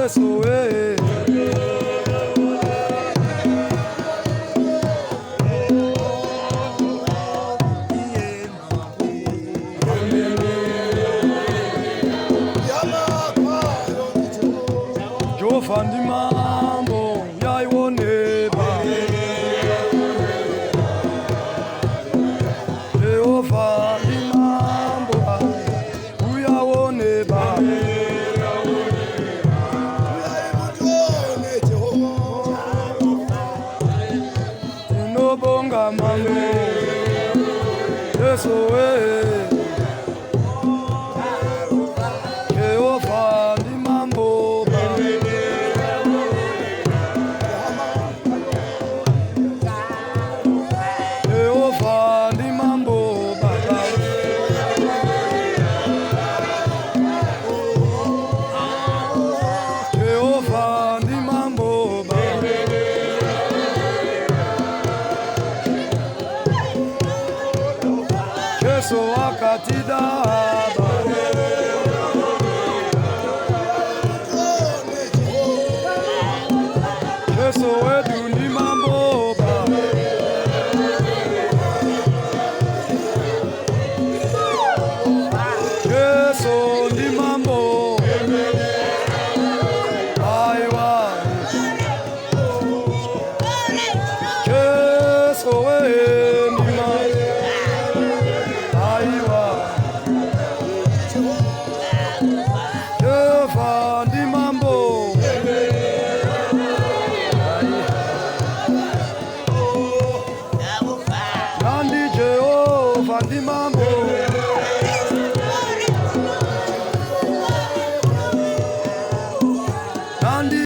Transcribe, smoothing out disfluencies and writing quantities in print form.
Yesu we. Jehova ndi mambo yaione ba. Jehova ndi mambo uyaone ba. Tinobonga mambo Yesu we. Jehova ndi mambo ba. Jehova ndi mambo baba. Jehova ndi mambo baba. Yesu wakati daba.